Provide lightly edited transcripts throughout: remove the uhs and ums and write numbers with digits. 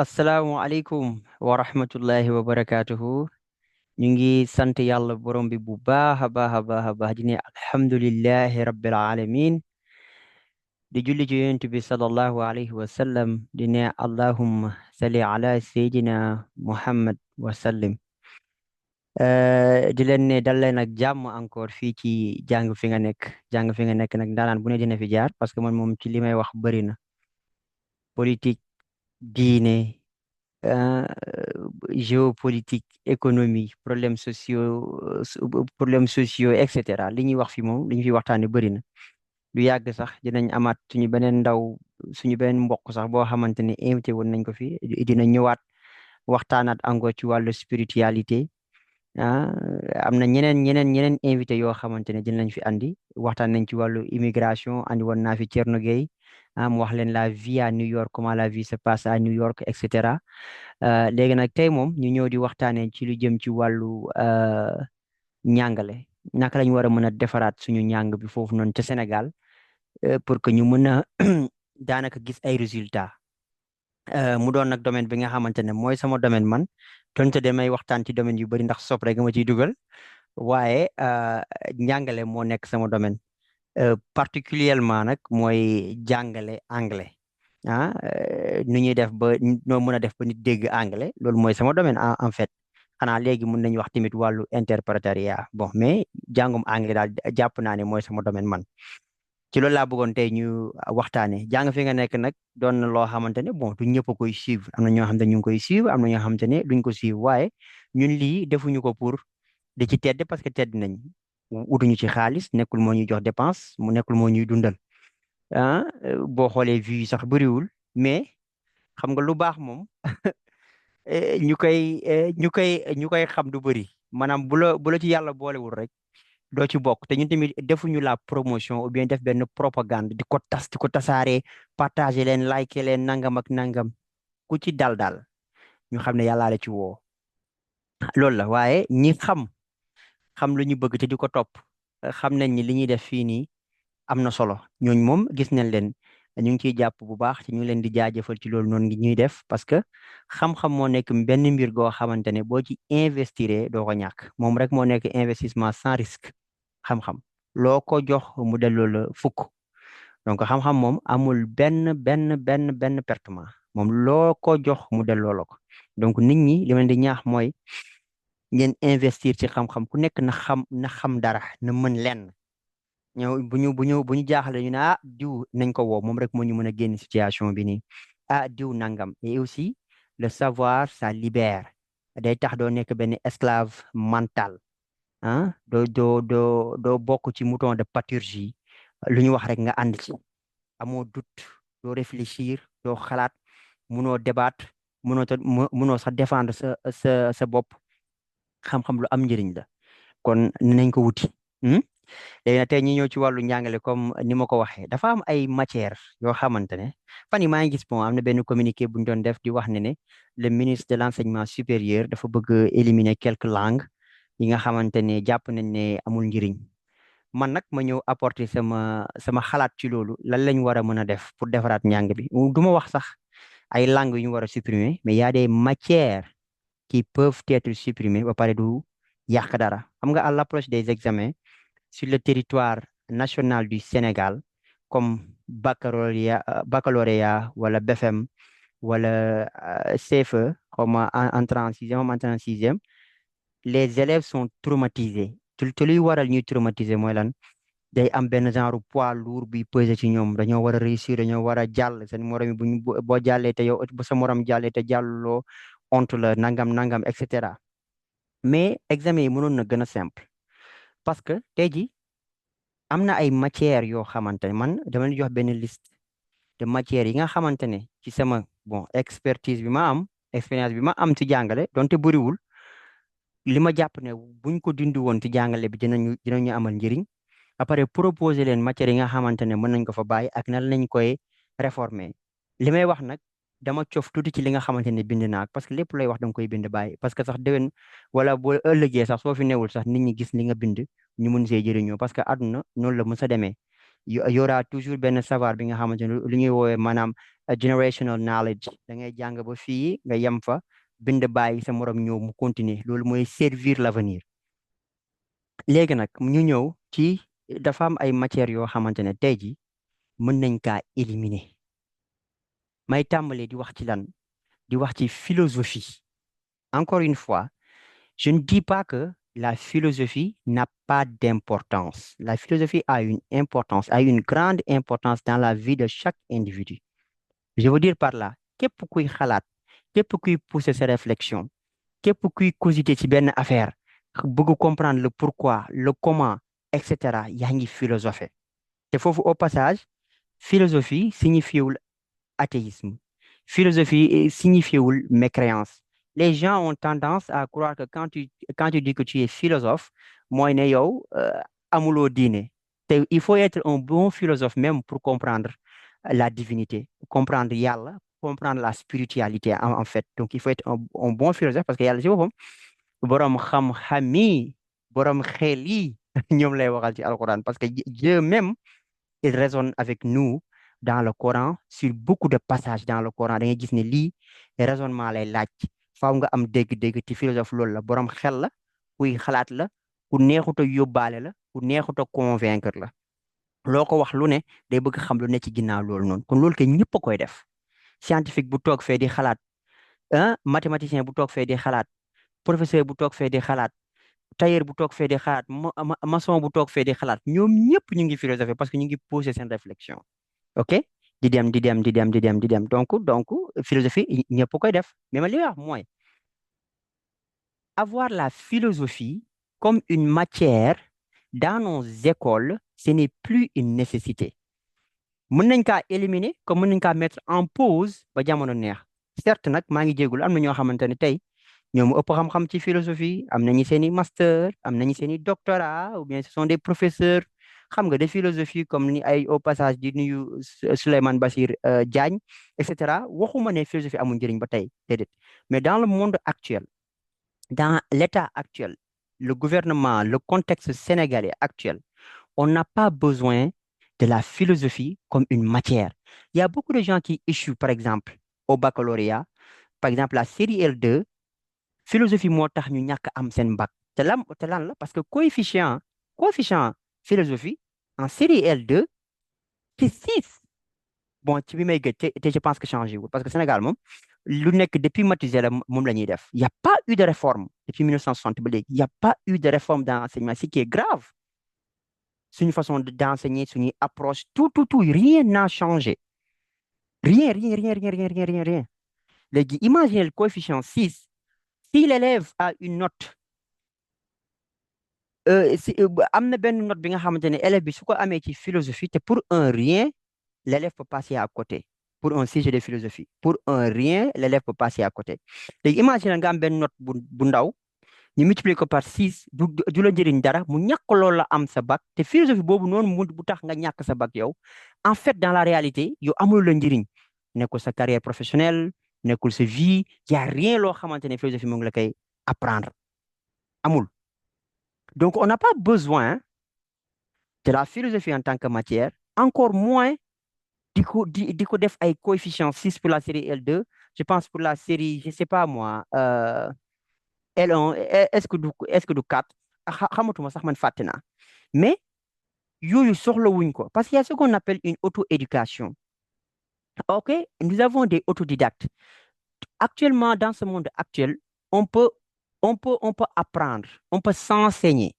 asalaamualeykum wa rahmatullahi wa barakaatuhu. ñu ngi sant yàlla borom bi bu baax a baax a baax a baax di ne alhamdulillahi rabbil alamin di julli ci yonent bi sallallahu alayhi wa sallam di ne allahumma salli ala sayyidina muhammad wa sallim. di leen ne dal leen ak jàmm encore fii ci jàng fi nga nekk nag ndaanaan bu ne dina fi jaar parce que man moom ci li may wax bëri na politique diine euh, géopolitique, économie, problèmes sociaux, etc. li ñuy wax fi moom li ñu fi waxtaanee bëri na du yàgg sax dinañ amaat suñu beneen mbokk sax boo xamante ne invité woon nañ ko fi dina ñëwaat waxtaanaat encore ci wàllu spiritualité. ah am na ñeneen invité yoo xamante ne dinañ fi andi waxtaan nañ ci wàllu immigration andi woon naa fi Thierno Gueye mu wax leen la vie à New York, comment la vie se passe à New York, etc. léegi nag tey moom ñu ñëw di waxtaanee ci lu jëm ci wàllu njàngale naka lañ war a mën a defaraat suñu njàng bi foofu noonu ca Sénégal pour que ñu mën a daanaka gis ay résultats. mu doon nag domaine bi nga xamante ne mooy sama domaine man donte damay waxtaan ci domaine yu bari ndax sopp rek ma ciy dugal waaye njàngale moo nekk sama domaine. Particulièrement nag mooy jàngale anglais. Nu ñuy def ba noo mën a def ba nit dégg anglais loolu mooy sama domaine en fait. Xanaa léegi mën nañu wax tamit wàllu interprétariat bon mais jàngum anglais daal jàpp naa ne mooy sama domaine man. ci loolu laa bëggoon tey ñu waxtaanee jàng fi nga nekk nag doon na loo xamante ne bon du ñëpp a koy suivre am na ñoo xam ne ñu ngi koy suivre am na ñoo xamante ne duñ ko suivre waaye ñun lii defuñu ko pour di ci tedd parce que tedd nañ utuñu ci xaalis nekkul moo ñuy jox dépense mu nekkul moo ñuy dundal. boo xoolee vues yi sax bëriwul mais xam nga lu baax moom ñu koy xam du bëri maanaam bu la ci yàlla boolewul rek doo ci bokk te ñun tamit defuñu la promotion ou bien def benn propagande di ko tas di ko tasaare partager leen liker leen nangam ak nangam ku ci dal ñu xam ne yàllaa la ci woo loolu la waaye ñi xam lu ñu bëgg te di ko topp xam nañ ni li ñuy def fii nii am na solo ñooñ moom gis nañ leen ñu ngi ciy jàpp bu baax te ñu ngi leen di jaajëfal ci loolu noonu ngi ñuy def parce que xam-xam moo nekk benn mbir goo xamante ne boo ci investir doo ko ñàkk moom rek moo nekk investissement sans risque. Xam-xam loo ko jox mu delloo la fukk donc xam-xam moom amul benn pertement moom loo ko jox mu delloo la ko donc nit ñi li ma leen di ñaax mooy ngeen investir ci xam-xam ku nekk na xam dara na mën lenn ñëw bu ñu jaaxle ñu ne diw nañ ko woo moom rek moo ñu mën a génn situation bi nii diw nangam et aussi le savoir ça libère day tax doo nekk benn esclave mental. Doo bokk ci mouton de pâturage lu ñu wax rek nga ànd ci amoo doute doo réfléchir doo xalaat munoo débattre munoo sax défendre sa bopp xam-xam lu am njëriñ la kon nañ ko wuti. léegi nag tey ñi ñëw ci wàllu njàngale comme ni ma ko waxee dafa am ay matières yoo xamante ne fan yi maa ngi gis bon am na benn communiqué bu ñu doon def di wax ne le ministre de l'enseignement supérieur dafa bëgg éliminer quelques langues yi nga xamante ne jàpp nañ ne amul njëriñ man nag ma ñëw apporter sama xalaat ci loolu lan lañ war a mën a def pour defaraat njàng bi du ma wax sax ay langues yu ñu war a supprimer mais y a des matières qui peuvent être supprimées ba pare du yàq dara xam nga à l'approche des examens sur le territoire national du Sénégal comme baccalauréat wala BFM wala CFE comme entrée en sixième comme entrée en sixième les élèves sont traumatisés te luy waral ñuy traumatiser mooy lan day am benn genre poids lourd bi pesé ci ñoom dañoo war a réussir dañoo war a jàll seen morom yi boo jàllee te yow bu sa morom jàllee te jàlloo honte la nangam et cetera mais examen yi mënoon na gën a simple parce que tey ji am na ay matières yoo xamante ne man dama leen jox benn liste de matières yi nga xamante ne ci sama bon expertise bi ma am expérience bi ma am ci jàngale donte bëriwul li ma jàpp ne buñ ko dindi woon ci jàngale bi dinañu amal njëriñ après proposer leen matières yi nga xamante ne mën nañ ko fa bàyyi ak nan lañ koy réformer li may wax nag dama cof tuuti ci li nga xamante ne bind naa parce que lépp lay wax danga koy bind bàyyi parce que sax déwén wala boo ëllëgee sax soo fi newul sax nit ñi gis li nga bind ñu mun see jëriñoo parce que àdduna noonu la mës a demee y aura toujours benn savoir bi nga xamante ne li ñuy woowee maanaam generational knowledge da ngay jàng ba fii nga yem fa bind bàyyi sa morom ñëw mu continuer loolu mooy servir l'avenir. Léegi nag ñu ñëw ci dafa am ay matières yoo xamante ne tey ji mën nañ kaa éliminer may tàmbalee di wax ci lan di wax ci philosophie. Encore une fois, je ne dis pas que la philosophie n'a pas d'importance. La philosophie a une importance, a une grande importance dans la vie de chaque individu. Je veux dire par là, képp kuy xalaat, képp kuy pousser ses réflexions, képp kuy cogiter ci benn affaire, bëgg comprendre le pourquoi, le comment, etc. yaa ngi philosophé. te foofu au passage, philosophie signifiewul athéisme. Philosophie signifiewul mécréance. Les gens ont tendance à croire que quand tu dis que tu es philosophe, mooy ne yow amuloo diine. te il faut être un bon philosophe même pour comprendre la divinité, comprendre yàlla, comprendre la spiritualité en fait. Donc il faut être un bon philosophe parce que yàlla ci boppam borom xam-xam yi borom xel yi ñoom lay waxal ci alquran parce que Dieu même il résonne avec nous dans le Coran sur beaucoup de passages dans le Coran da ngay gis ne lii raisonnement lay laaj faaw nga am dégg-dégg ci philosophe loolu la borom xel la kuy xalaat la ku neexut a yóbbaale la ku neexut a convaincre la loo ko wax lu ne day bëgg xam lu ne ci ginnaaw loolu noonu kon loolu ke ñëpp a koy def scientifique bu toog fee di xalaat mathématicien bu toog fee di xalaat professeur bu toog fee di xalaat tailleur bu toog fee di xalaat maçon bu toog fee di xalaat ñoom ñëpp ñu ngi philosophie parce que ñu ngi poser seen réflexion ok di dem donc philosophie ñëpp koy def mais ma li wax mooy avoir la philosophie comme une matière dans nos écoles ce n'est plus une nécessité mën nañ kaa éliminer comme mën nañ kaa mettre en pause ba jamono neex certes nag maa ngi jéegul am na ñoo xamante ne tey ñoom ëpp xam-xam ci philosophie am nañu seen i master am nañu seen i doctorat ou bien ce sont des professeurs xam nga de philosophie comme ni ay au passage di nuyu Souleymane Bassir Diagne et cetera waxuma ne philosophie amul njëriñ ba tey déedéet mais dans le monde actuel dans l'état actuel le gouvernement le contexte sénégalais actuel on n'a pas besoin de la philosophie comme une matière il y a beaucoup de gens qui échouent par exemple au baccalauréat par exemple la série L2 philosophie moo tax ñu ñàkk am seen bac te lan la parce que coefficient philosophie en série L2 c'est 6 bon ci bi may gëj te je pense que changé wul parce que Sénégal moom lu nekk depuis Mathusalem moom la ñuy def il y a pas eu de réforme depuis 1960 ba léegi il y a pas eu de réforme dans l'enseignement ce qui est grave suñu façon d'enseigner suñuy approche tout rien n'a changé rien léegi imaginez le coefficient 6 si l'élève a une note am na benn note bi nga xamante ne élève bi su ko amee ci philosophie te pour un rien l'élève peut passer à côté pour un sujet de philosophie pour un rien l'élève peut passer à côté léegi imagine nga am benn note bu ndaw ñu multiplier ko par 6 du la njëriñ dara mu ñàkk loolu la am sa bac te philosophie boobu noonu mu bu tax nga ñàkk sa bac yow en fait dans la réalité yow amul la njëriñ nekkul sa carrière professionnelle nekkul sa vie y a rien loo xamante ne philosophie mu ngi la koy apprendre amul donc on n'a pas besoin de la philosophie en tant que matière encore moins di ko def ay coefficient 6 pour la série L2 je pense pour la série je sais pas moi L1 est-ce que du 4 xamatuma sax man fàtte naa mais yooyu soxlawuñ ko parce qu'il y a ce qu'on appelle une auto-éducation ok nous avons des autodidactes actuellement dans ce monde actuel on peut apprendre on peut s'enseigner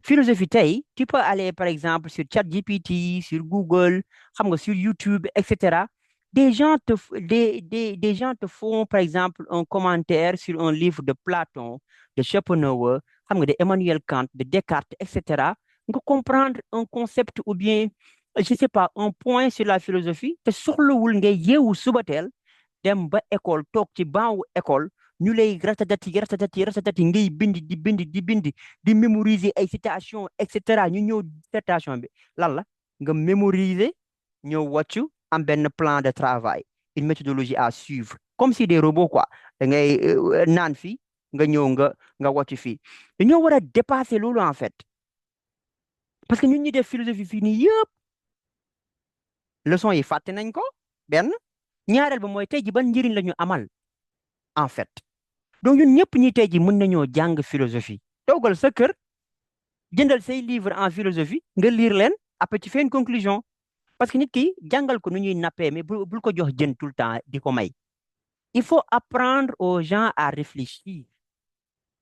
philosophie tey tu peux aller par exemple sur ChatGPT sur Google xam nga sur YouTube etc. des gens te font par exemple un commentaire sur un livre de Platon de Schopenhauer xam nga de Emmanuel Kant de Descartes etc. nga comprendre un concept ou bien je sais pas un point sur la philosophie te soxlawul ngay yeewu subateel dem ba école toog ci banc école ñu lay ratatati ngay bind di mémoriser ay citation et cetera ñu ñëw citation bi lan la nga mémoriser ñëw wàccu am benn plan de travail une méthodologie à suivre comme si des robots quoi da ngay naan fii nga ñëw nga wàccu fii dañoo war a dépasser loolu en fait parce que ñun ñi def philosophie fii nii yëpp leçon yi fàtte nañ ko benn ñaareel ba mooy tey ji ban njëriñ la ñu amal en fait. Donc ñun ñëpp ñi tey ji mën nañoo jàng philosophie toogal sa kër jëndal say livre en philosophie nga lire leen après tu fais une conclusion parce que nit ki jàngal ko nu ñuy nappee mais bul ko jox jën tout le temps di ko may. Il faut apprendre aux gens à réfléchir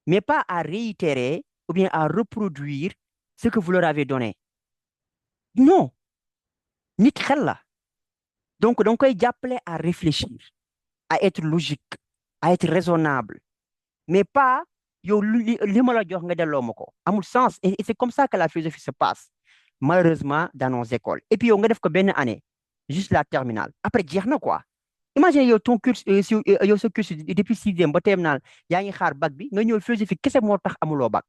mais pas à réitérer ou bien à reproduire ce que vous leur avez donné. Non, nit xel la. Donc da nga koy jàppale à réfléchir, à être logique, à être raisonnable, mais pas yow li ma la jox nga delloo ma ko amul sens et c'est comme ça que la philosophie se passe malheureusement dans nos écoles. Et puis yow nga def ko benn année juste la terminale après jeex na quoi. Imagine yow ton cursus yow sa cursus depuis sixième ba terminale yaa ngi xaar bac bi nga ñëw philosophie kese moo tax amuloo bac.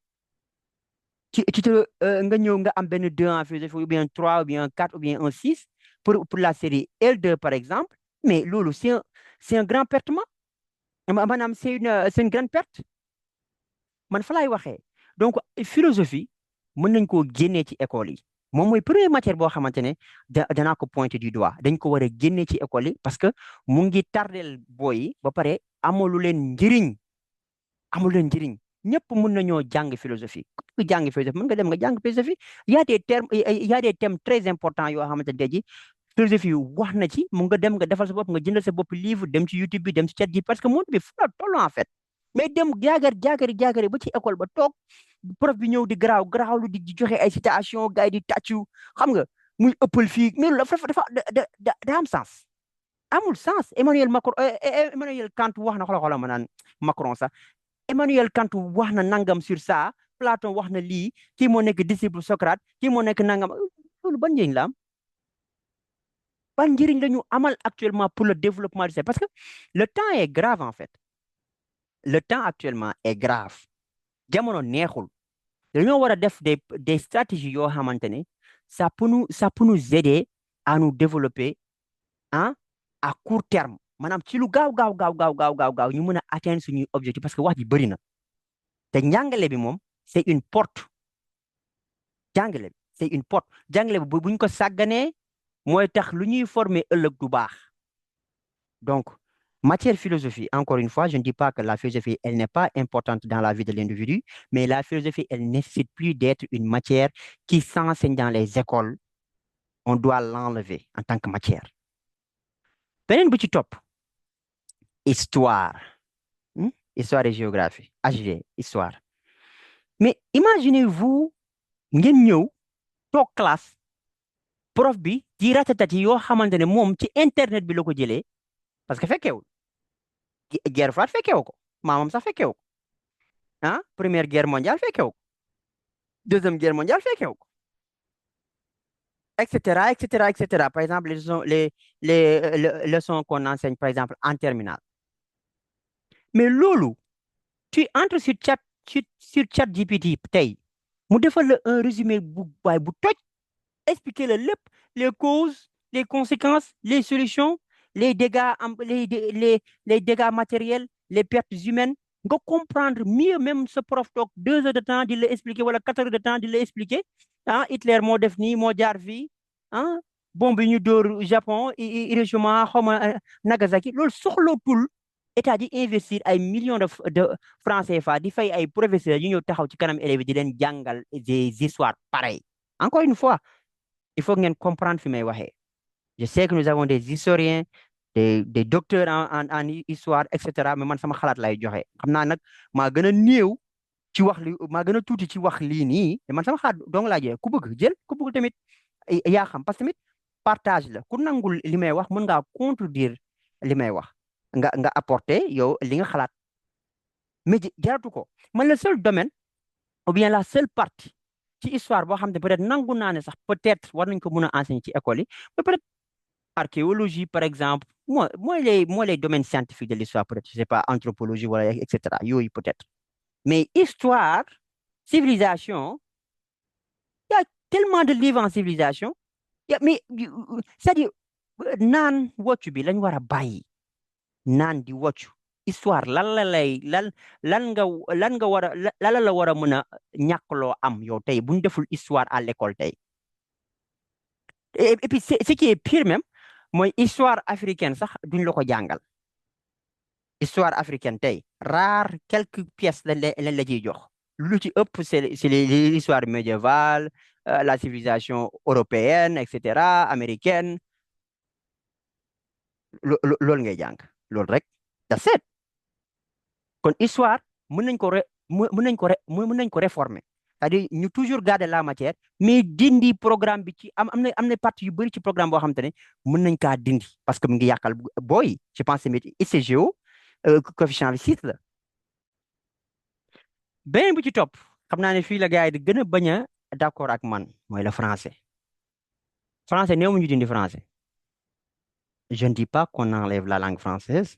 Tu te nga ñëw nga am benn 2 en philosophie ou bien 3 ou bien 4 ou bien un 6 pour la série L2 par exemple, mais loolu c'est un grand pertement maanaam c'est une grande perte man fa laay waxee. Donc philosophie mën nañ koo génnee ci école yi moom mooy première matière boo xamante ne danaa ko pointer du doigt dañ ko war a génnee ci école yi parce que mu ngi tardel booy yi ba pare amalu leen njëriñ amul leen njëriñ ñëpp mën nañoo jàng philosophie ku jàng philosophie mën nga dem nga jàng philosophie y a des termes y a des thèmes très importants yoo xamante ne ji philosophie wax na ci mu nga dem nga defal sa bopp nga jëndal sa bopp livre dem ci YouTube bi dem ci chat ji parce que monde bi fu la toll en fait mais dem jaagari ba ci école ba toog prof bi ñëw di garaawlu di joxe ay citation gars yi di tàccu xam nga muy ëppal fii mais loolu dafa da am sens amul sens Emmanuel Kant wax na xoolal ma naan Macron sax Emmanuel Kant wax na nangam sur ça Platon wax na lii kii moo nekk disciple Socrate kii moo nekk nangam loolu ban njëriñ la am ban njëriñ la ñu amal actuellement pour le développement du parce que le temps est grave en fait le temps actuellement est grave jamono neexul dañoo war a def des stratégies yoo xamante ne ça peut nous aider à nous développer hein, à court terme maanaam ci lu gaaw ñu mën a atteindre suñuy objectif parce que wax ji bëri na te njàngale bi moom c'est une porte jàngale bi c'est une porte jàngale bi buñ ko sàgganee mooy tax lu ñuy former ëllëg du baax donc matière philosophie encore une fois je ne dis pas que la philosophie elle n'est pas importante dans la vie de l'individu mais la philosophie elle nécessite plus d'être une matière qui s'enseigne dans les écoles on doit l'enlever en tant que matière beneen bu ci topp histoire histoire et géographie HG histoire mais imaginez-vous ngeen ñëw toog classe prof bi di ratatati yoo xamante ne moom ci internet bi la ko jëlee parce que fekkeewul guerre froide fekkeewu ko maamam sax fekkeewu ko première guerre mondiale fekkeewu ko deuxième guerre mondiale fekkeewu ko etc. Par exemple les leçons qu'on enseigne par exemple en terminale mais loolu tu entres sur chat GPT tey mu defal la un résumé bu toj expliquer la lépp les causes les conséquences les solutions les dégâts les dégâts matériels les pertes humaines nga comprendre mieux même ce prof toog 2 heures de temps di la expliquer wala 4 heures de temps di la expliquer Hitler moo def nii moo jaar fii bombe yi ñu dóor Japon Hiroshima xawma Nagasaki loolu soxlootul état di investir ay millions de francs CFA di fay ay professeurs yu ñëw taxaw ci kanam élèves di leen jàngal des histoires pareilles encore une fois il faut ngeen comprendre fi may waxee je sais que nous avons des historiens des docteurs en histoire etc mais man sama xalaat lay joxe xam naa nag maa gën a néew ci wax li maa gën a tuuti ci wax lii nii man sama xalaat dong laa joxe ku bëgg jël ku bëgg tamit yaa xam parce que tamit partage la ku nangul li may wax mën ngaa contredire li may wax nga apporter yow li nga xalaat mais jaratu ko man le seul domaine ou bien la seule partie ci histoire boo xam ne peut-être nangu naa ne sax peut-être war nañ ko mën a enseigner ci école yi mais peut-être archéologie par exemple mooy les domaines scientifiques de l'histoire peut-être je sais pas anthropologie wala etc yooyu peut-être mais histoire civilisation il y a tellement de livres en civilisation mais c'est-à-dire naan woccu bi lañ war a bàyyi naan di woccu histoire lan nga war a lan la war a mën a ñàkkloo am yow tey bu ñu deful histoire à l'école tey et puis ce qui est pire même mooy histoire africaine sax duñ la ko jàngal. Histoire africaine tey rare quelques pièces lañ la ciy jox. Lu ci ëpp c'est l'histoire médiévale, la civilisation européenne et cetera américaine. Loolu ngay jàng loolu rek. That's it. Kon histoire mën nañ ko mën nañ ko réformer, c'est-à-dire ñu toujours garder la matière mais dindi programme bi ci am na partie yu bëri ci programme boo xamante ne mën nañ kaa dindi parce que mu ngi yàqal booy je pense que ICGO coefficient bi 6 la. beneen bu ci topp xam naa ne fii la gars yi di gën a bañ a d'accord ak man mooy le français. Français néew mu ñu dindi français. Je ne dis pas qu'on enlève la langue française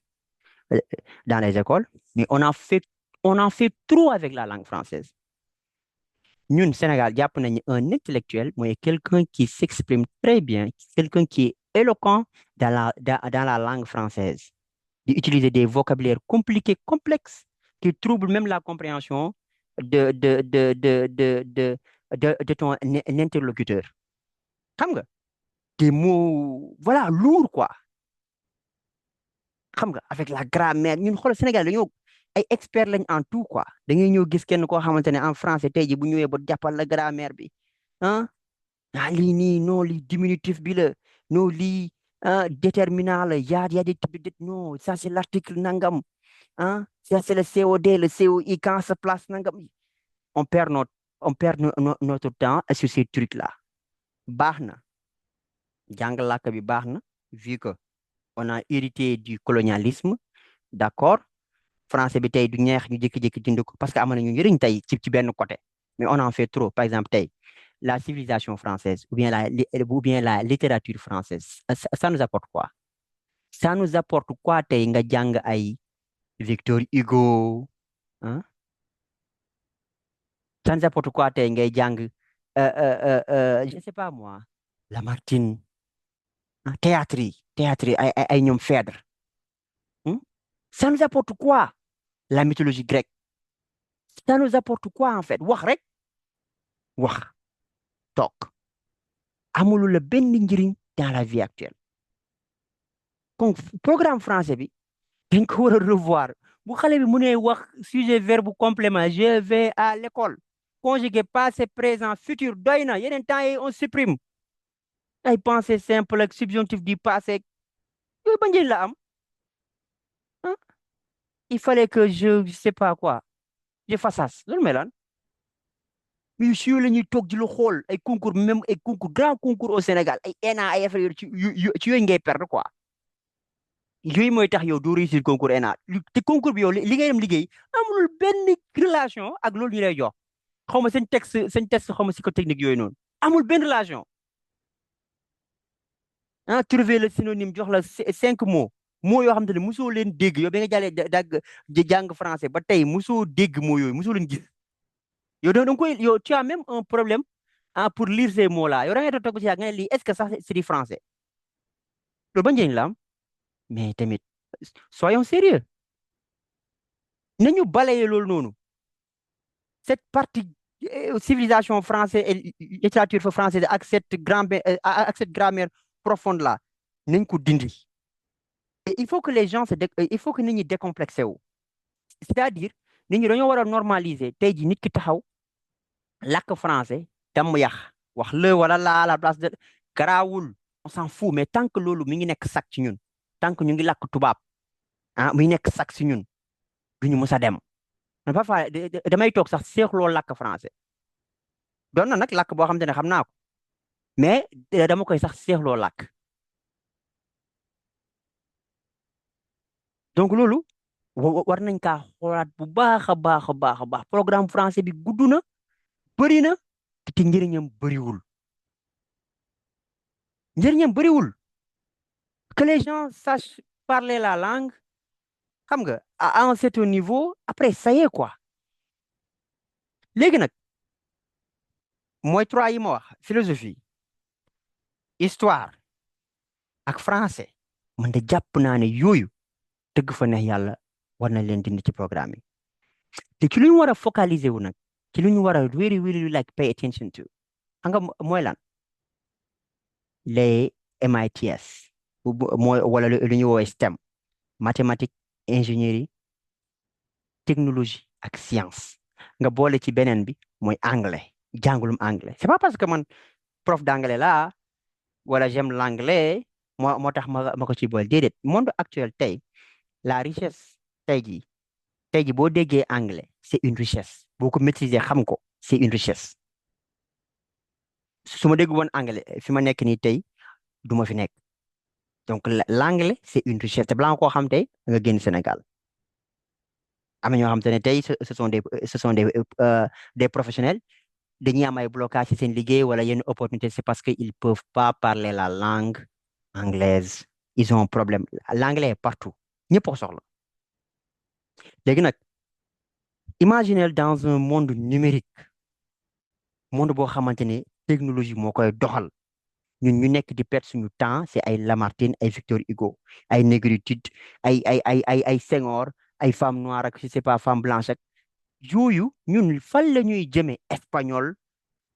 euh, dans les écoles, mais on en fait trop avec la langue française. Ñun Sénégal jàpp nañu un intellectuel mooy quelqu'un qui s'exprime très bien, quelqu'un qui est éloquent dans la langue française, d'utiliser des vocabulaires compliqués, complexes, qui troublent même la compréhension de de de de de de de ton interlocuteur. Xam nga des mots voilà lourds quoi. Xam nga avec la grammaire ñun xool Sénégal dañoo ay experts lañ en tout quoi da ngay ñëw gis kenn koo xamante ne en français tey ji bu ñëwee ba jàppal la grammaire bi ah lii nii non lii diminutif bi la non lii déterminant la y a des types de non ça c'est l'article nangam ça c'est le COD le COI quand se place nangam on perd notre temps sur ces trucs là. Baax na jàng làkk bi baax na vu que on a hérité du colonialisme, d'accord. Français bi tey du ñeex ñu jékki-jékki dindi ko parce que am nañu njëriñ tey ci benn côté mais on en fait trop. Par exemple tey la civilisation française ou bien la littérature française ça nous apporte quoi? Ça nous apporte quoi tey nga jàng ay Victor Hugo hein? Ça nous apporte quoi tey ngay jàng je sais pas moi Lamartine théâtre yi ay ñoom Phèdre. Hmm? Ça nous apporte quoi? La mythologie grecque. Ça nous apporte quoi en fait? Wax rek wax toog amulu la benn njëriñ dans la vie actuelle. Donc programme français bi dañ ko war a revoir bu xale bi mu ne wax sujet verbe complément je vais à l'école conjugué passé présent futur doy na yeneen temps yi on supprime ay pensée simple ak subjonctif du passé yooyu ba njëriñ la am ah il fallait que je sais pas quoi je fasse loolu mel lan mais si la ñuy toog di lu xool ay concours même ay concours grand concours au Sénégal ay ENA ay affaire yooyu ci yooyu ngay perdre quoi yooyu mooy tax yow doo réussir concours ENA te concours bi yow li ngay dem liggéey amul benn relation ak loolu ñu lay jox xaw ma seen texte xaw ma psychotechnique yooyu noonu amul benn relation trouver le synonyme jox la 5 mots yoo xam te ne mosoo leen dégg yow ba nga jàllee jàng français ba tey mosoo dégg mots yooyu mosoo leen gis yow da nga koy yow tu as même un problème pour lire ces mots là yow da ngay toog ci yàgg nga ne lii est-ce que ça c'est du français loolu ba njëriñ la am mais tamit soyons sérieux nañu balayer loolu noonu cette partie civilisation française et littérature française ak cette grammaire profonde là nañ ko dindi. Et il faut que les gens il faut que nit ñi décomplexé wu c'est-à-dire nit ñi dañoo war a normaliser tey ji nit ki taxaw làkk français tam yàq wax le wala la à la place de garaawul on s'en fout mais tant que loolu mi ngi nekk sax ci ñun tant que ñu ngi làkk tubaab mi ngi nekk sax ci ñun duñu mës a dem man parfois damay toog sax seexloo làkk français doon na nag làkk boo xam te ne xam naa ko mais dama koy sax seexloo làkk donc loolu war nañ kaa xoolaat bu baax a baax a baax a baax programme français bi gudd na bëri na te njëriñam bëriwul que les gens sachent parler la langue xam nga à un certain niveau après ça y est quoi léegi nag mooy 3 yi ma wax philosophie histoire ak français man de jàpp naa ne yooyu dëgg fa neex yàlla war na leen dindi ci programme yi te ci lu ñu war a focaliser wu nag ci lu ñu war a really really like pay attention to xam nga mooy lan les MITS mooy wala lu ñuy woowee STEM mathématique ingénierie technologie ak science nga boole ci beneen bi mooy anglais jàngulum anglais c'est pas parce que man prof d'anglais là wala j'aime l'anglais moo tax ma ko ci boole déedéet monde actuel tey la richesse tey jii boo déggee anglais c'est une richesse boo ko maîtriser xam ko c'est une richesse su ma dégg woon anglais fi ma nekk nii tey du ma fi nekk donc l'anglais c'est une richesse te balaa nga koo xam tey nga génn Sénégal am na ñoo xam te ne tey ce sont des professionnels dañuy am ay blocage ci seen liggéey wala yenn opportunité c'est parce que ils peuvent pas parler la langue anglaise ils ont un problème l'anglais est partout ñëpp ko soxla léegi nag imaginez dans un monde numérique monde boo xamante ne technologie moo koy doxal ñun ñu nekk di perdre suñu temps c'est ay Lamartine ay Victor Hugo ay Négritude ay Senghor ay femme noire ak je sais pas femme blanche ak yooyu ñun fan la ñuy jëmee espagnol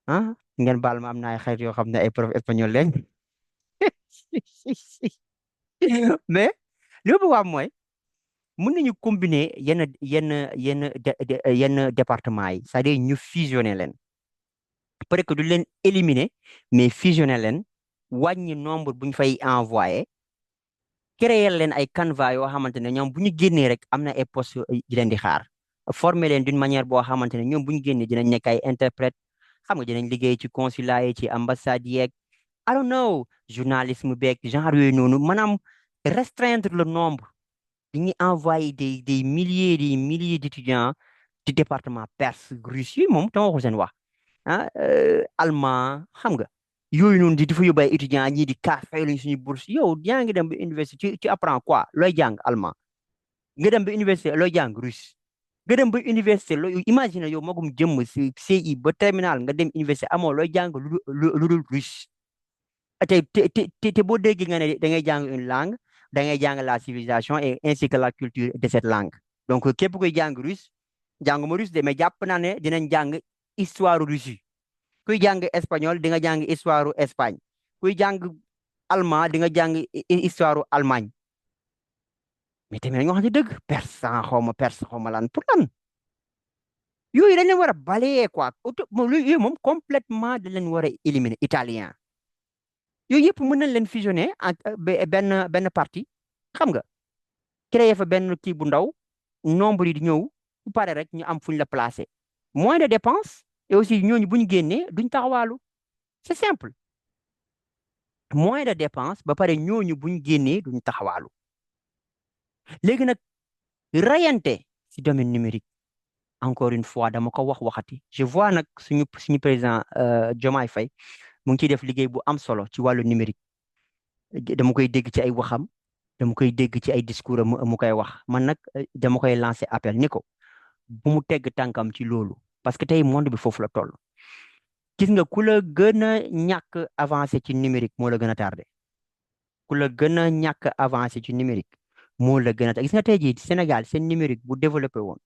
ah ngeen baal ma am na ay xarit yoo xam ne ay prof espagnol lañ mais li ma bëgg a wax mooy mën nañu combiner yenn département yi c'est-à-dire ñu fusionner leen peut que du leen éliminer mais fusionner leen wàññi nombre bu ñu fay envoyé créer leen ay canevas yoo xamante ne ñoom bu ñu génnee rek am na ay postes di leen di xaar former leen d'une manière boo xamante ne ñoom bu ñu génnee dinañ nekk ay interprète xam nga dinañ liggéey ci consulat yi ci ambassade yeeg I don't know journalisme beeg genre yooyu noonu maanaam restreindre le nombre dañuy envoyé des milliers d'étudiants ci département perse russe yi moom tama waxul seen wax allemand xam nga yooyu noonu di fa yóbbu ay étudiants ñii di kaas fay lañ suñu bourse yow yaa ngi dem ba université tu apprends quoi looy jàng allemand nga dem ba université looy jàng russe nga dem ba université looy imagine yow magum jëmm si CI ba terminal nga dem université amoo looy jàng lu dul russe te boo déggee nga ne da ngay jàng une langue da ngay jàng la civilisation et ainsi que la culture de cette langue donc képp koy jàng russe jànguma russe de mais jàpp naa ne dinañ jàng histoire Russie kuy jàng espagnol di nga jàng histoire Espagne kuy jàng allemand di nga jàng histoire Allemagne mais tamit nañu wax ci dëgg perse xaw ma lan pour lan yooyu dañ leen war a balayer quoi yooyu moom complètement dañ leen war a éliminer italien yooyu yëpp mën nañ leen fusionner ak benn parti xam nga créer fa benn kii bu ndaw nombre yi di ñëw bu pare rek ñu am fu ñu la placer moins de dépenses et aussi ñooñu bu ñu génnee duñ taxawaalu c'est simple moins de dépenses ba pare ñooñu bu ñu génnee duñ taxawaalu léegi nag rayante ci domaine numérique encore une fois dama ko waxati je vois nag suñu président Diomaye Faye mu ngi ciy def liggéey bu am solo ci wàllu numérique dama koy dégg ci ay waxam dama koy dégg ci ay discours mu koy wax man nag dama koy lancer appel ni ko bu mu tegg tànkam ci loolu parce que tey monde bi foofu la toll gis nga ku la gën a ñàkk avancé ci numérique moo la gën a tardé ku la gën a ñàkk avancé ci numérique moo la gën a tardé gis nga tey jii Sénégal seen numérique bu développé woon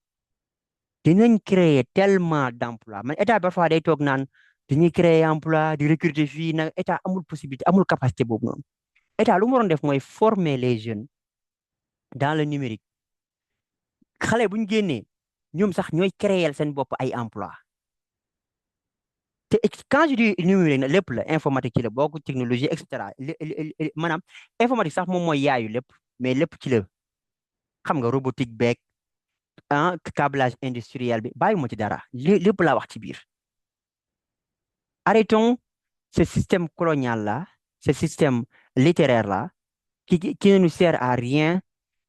dinañ créer tellement d'emplois man état parfois day toog naan dañuy créer emploi di recruter fii nag état amul possibilité amul capacité boobu noonu état lu mu waroon def mooy former les jeunes dans le numérique xale bu ñu génnee ñoom sax ñooy créer seen bopp ay emploi te quand je dis numérique nag lépp la informatique ci la bokk technologie et cetera maanaam informatique sax moom mooy yaayu lépp mais lépp ci la xam nga robotique beeg câblage industriel bi bàyyi moo ci dara lépp laa wax ci biir arrêtons ce système colonial là ce système littéraire là qui ne nous sert à rien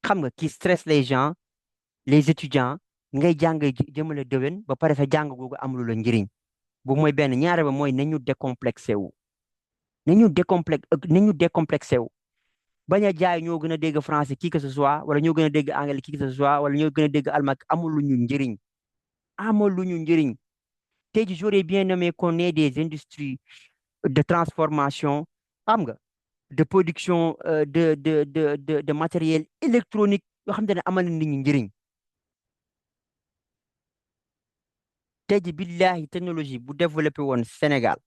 xam nga qui stresse les gens les étudiants ngay jàng jëmale déwén ba pare sa jàng googu amul la njëriñ bu mooy benn ñaare ba mooy nañu décomplexé wu nañu décomplexé wu bañ a jaay ñoo gën a dégg français qui que ce soit wala ñoo gën a dégg anglais qui que ce soit wala ñoo gën a dégg allemand amul lu ñu njëriñ amul lu ñu njëriñ tey jii j'aurais bien aimé qu'on ait des industries de transformation xam nga de production de matériel électronique yoo xam te ne amal na nit ñi njëriñ tey jii billahi technologie bu développé woon Sénégal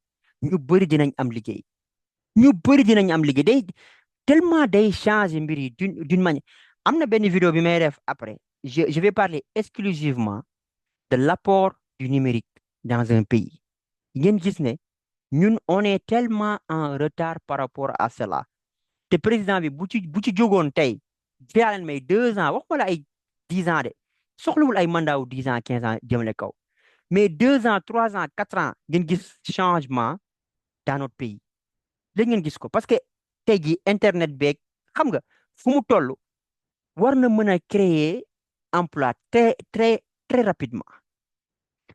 ñu bëri dinañ am liggéey ñu bëri dinañ am liggéey day tellement day changer mbir yi d'une manière. Am na benn vidéo bi may def après je vais parler exclusivement de l'apport du numérique dans un pays. ngeen gis ne ñun on est tellement en retard par rapport à cela. te président bi bu ci jógoon tey fiyaa leen may 2 ans waxuma la ay 10 ans de soxlawul ay mandat wu 10 ans 15 ans jëmale kaw mais 2 ans 3 ans 4 ans ngeen gis changement dans notre pays léegi ngeen gis ko parce que tey jii internet beeg xam nga fu mu toll war na mën a créer emploi très très très rapidement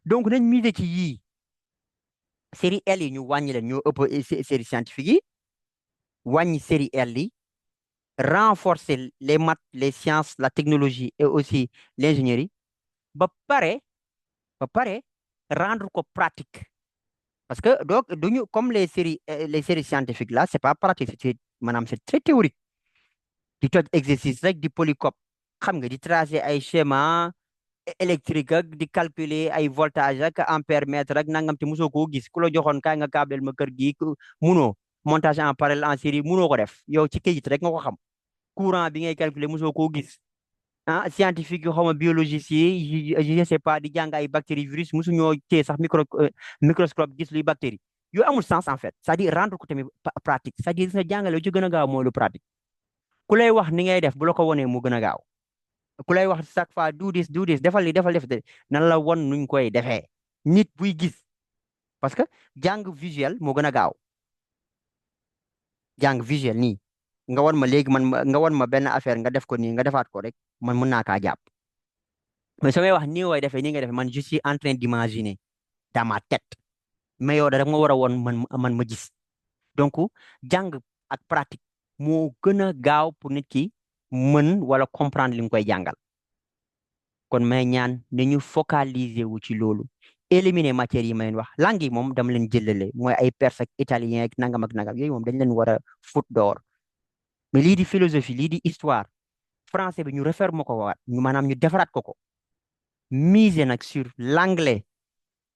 donc nañ miser ci yii série L yi ñu wàññi leen ñoo ëpp série scientifique yi wàññi série L yi renforcer les maths, les sciences, la technologie et aussi l'ingénierie, ba pare, ba pare, rendre ko pratique. Parce que, donc, comme les séries scientifiques là, c'est pas pratique, madame, c'est très théorique. Di toj exercice rek, di polycop, xam nga, di tracer ay schéma électrique ak di calculer ay voltage ak ampère mètre ak nangam te mosoo koo gis ku la joxoon kaay nga câblel ma kër gi munoo montage en parallèle en série munoo ko def yow ci këyit rek nga ko xam courant bi ngay calculer mosoo koo gis ah scientifique yu xaw ma biologiste yi je ne sais pas di jàng ay bactéries virus mosu ñoo téye sax microscope gis luy bactérie yooyu amul sens en fait c'est-à-dire rendre ko tamit pratique c'est-à-dire sa jàngale lu ci gën a gaaw mooy lu pratique ku lay wax ni ngay def bu la ko wonee mu gën a gaaw ku lay wax chaque fois do this defal li defal def nan la won nuñ koy defee nit buy gis parce que jàng visuel moo gën a gaaw jàng visuel nii nga won ma léegi nga won ma benn affaire nga def ko nii nga defaat ko rek man mën naa kaa jàpp mais su may wax nii way defee nii nga defee man je suis en train d'imaginer dans ma tête mais yow da rek ma war a woon man ma gis donc jàng ak pratique moo gën a gaaw pour nit ki mën wala comprendre li nga koy jàngal kon may ñaan ne ñu focaliser wu ci loolu éliminer matières yi ma leen wax langue yi moom dama leen jëlale mooy ay perse ak italien ak nangam yooyu moom dañ leen war a fut door mais lii di philosophie lii di histoire français bi ñu réformer ko waat ñu maanaam ñu defaraat ko miser nag sur l'anglais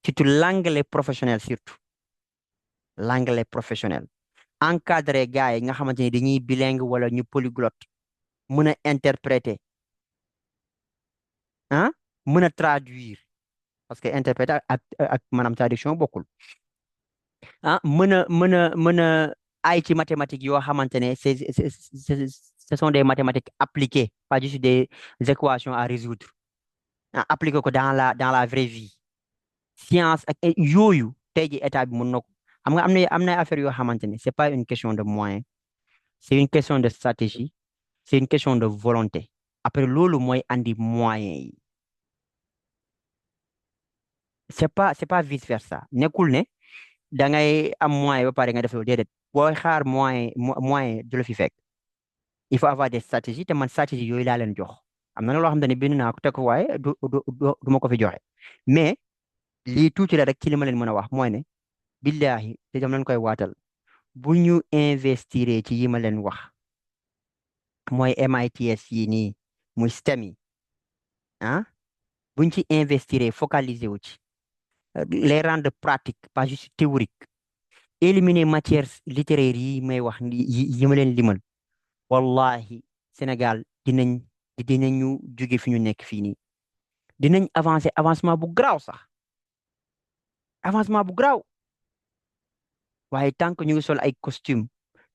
surtout l'anglais professionnel surtout l'anglais professionnel encadré gars yi nga xamante ni dañuy bilingue wala ñu polyglotte mën a interpréter ah mën a traduire parce que interpréter ak maanaam traduction bokkul ah mën a ay ci mathématiques yoo xamante ne ce sont des mathématiques appliquées pas juste des équations à résoudre ah appliquer ko dans la vraie vie science ak yooyu tey ji état bi mën na ko xam nga am na affaire yoo xamante ne c'est pas une question de moyen c'est une question de stratégie c'est une question de volonté après loolu mooy andi moyen yi c'est pas vice versa nekkul ne da ngay am moyen ba pare nga def loolu déedéet booy xaar moyen du la fi fekk il faut avoir des stratégies te man stratégie yooyu laa leen jox am na loo xamante ne bind naa ko teg ko waaye du ma ko fi joxe mais lii tuuti la rek ci li ma leen mën a wax mooy ne billahi te dam leen koy waatal bu ñu investir ci yi ma leen wax mooy MITS yi nii muy STEM yi ah buñ ci investir focaliser wu ci les rendre pratique pas juste théorique éliminer matières littéraires yi may wax yi ma leen limal wallahi Sénégal dinañu jóge fi ñu nekk fii nii dinañ avancer avancement bu garaaw sax avancement bu garaaw waaye tant que ñu ngi sol ay costume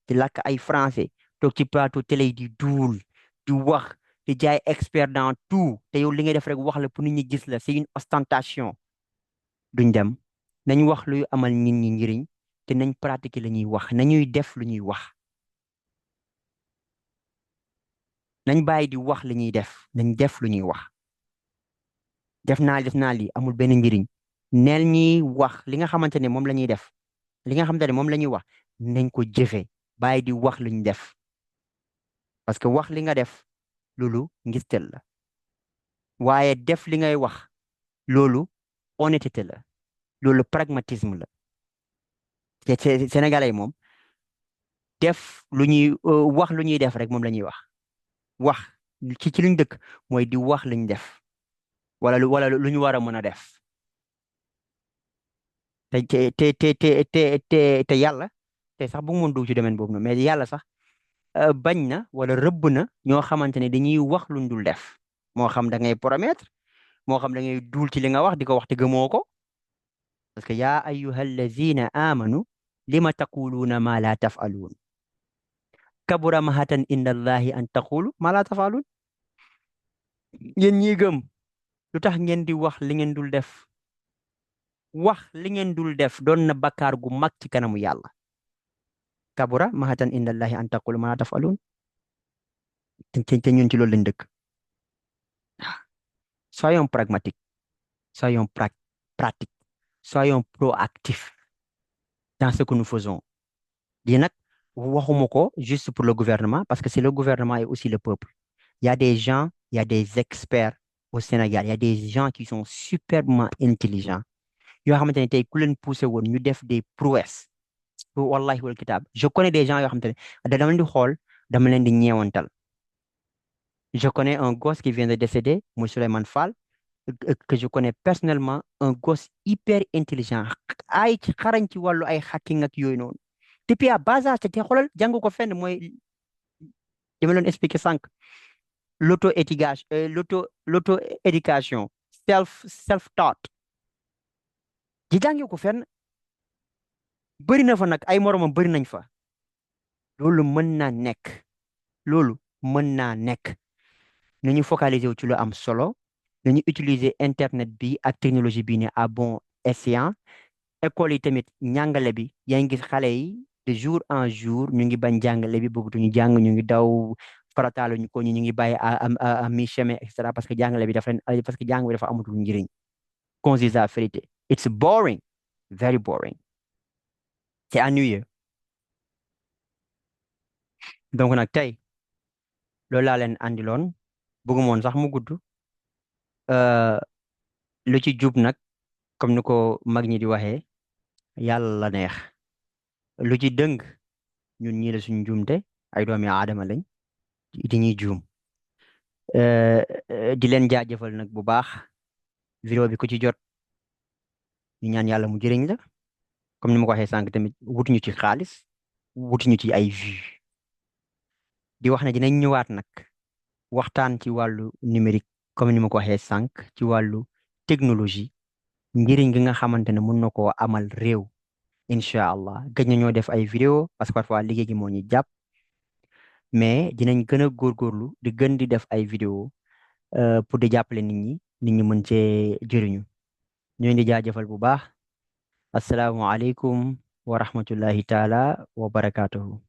di lakk ay français toog ci plateau télé yi di duul di wax di jaay expert dans tout te yow li ngay def rek wax la pour nit ñi gis la c'est une ostentation duñ dem nañ wax luy amal nit ñi njëriñ te nañ pratiquer la ñuy wax nañuy def lu ñuy wax nañ bàyyi di wax li ñuy def nañ def lu ñuy wax def naa lii amul benn njëriñ neel ñuy wax li nga xamante ne moom la ñuy def li nga xamante ne moom la ñuy wax nañ ko jëfee bàyyi di wax lu ñu def parce que wax li nga def loolu ngistal la waaye def li ngay wax loolu honnêteté la loolu pragmatisme la te Sénégalais moom def lu ñuy wax lu ñuy def rek moom la ñuy wax ci luñ dëkk mooy di wax luñ def wala lu ñu war a mën a def te yàlla te sax bu mu mën dugg ci domaine boobu noonu mais yàlla sax bañ na wala rëbb na ñoo xamante ne dañuy wax luñ dul def moo xam da ngay promettre moo xam da ngay duul ci li nga wax di ko wax te gëmoo ko parce que yaa ayyuha allazina amanu lima taquluuna ma la tafaluun kabura mahatan inda allahi an taqulu ma la tafaluun yéen ñii gëm lu tax ngeen di wax li ngeen dul def wax li ngeen dul def doon na bakkaar gu mag ci kanamu yàlla kabura mahatan inda allahi an taqulu ma la tafaluun te ñun ci loolu lañ dëkk soyons pragmatiques soyons pratiques soyons proactifs dans ce que nous faisons lii nag waxuma ko juste pour le gouvernement parce que c'est le gouvernement et aussi le peuple il y a des gens il y a des experts au Sénégal il y a des gens qui sont superbement intelligents yoo xamante ne tey ku leen poussé woon ñu def des prouesses wallahi wal kitab je connais des gens yoo xamante ne dama leen di xool dama leen di ñeewantal je connais un gosse qui vient de décéder muy Souleymane Fall que je connais personnellement un gosse hyper intelligent ay ci xarañ ci wàllu ay hacking ak yooyu noonu depuis à bas âge te xoolal jàng ko fenn mooy dama leen expliquer sànq l'auto éducation self taught di jàngi ko fenn bëri na fa nag ay moromam bëri nañ fa loolu mën naa nekk loolu mën naa nekk nañu focaliser wu ci lu am solo nañu utiliser internet bi ak technologie bi ne à bon escient école yi tamit njàngale bi yaa ngi gis xale yi de jour en jour ñu ngi bañ jàngale bi bëggatuñu jàng ñu ngi daw farataaluñu ko ñu ngi bàyyi à mi-chemin et cetera parce que jàngale bi dafa leen parce que jàng bi dafa amatul njëriñ qu'on se dise la vérité it's boring very boring c'est ennuyeux donc nag tey loolu laa leen andiloon bëggumoon sax mu gudd euh, lu ci jub nag comme ni ko mag ñi di waxee yàlla la neex lu ci dëng ñun ñii la suñu njuumte ay doomi aadama lañ di ñuy juum di leen jaajëfal nag bu baax vidéo bi ku ci jot ñu ñaan yàlla mu jëriñ la comme ni ma ko waxee sànq tamit wutuñu ci xaalis wutuñu ci ay vues di wax ne dinañ ñëwaat nag waxtaan ci wàllu numérique comme ni ma ko waxee sànq ci wàllu technologie njëriñ gi nga xamante ne mën na koo amal réew incha allah gëj na ñoo def ay vidéo parce que parfois liggéey gi moo ñu jàpp mais dinañ gën a góorgóorlu di gën di def ay vidéo pour di jàppale nit ñi mën cee jëriñu ñoo di jaajëfal bu baax asalaamualeykum wa rahmatullahi taala wa barakaatuhu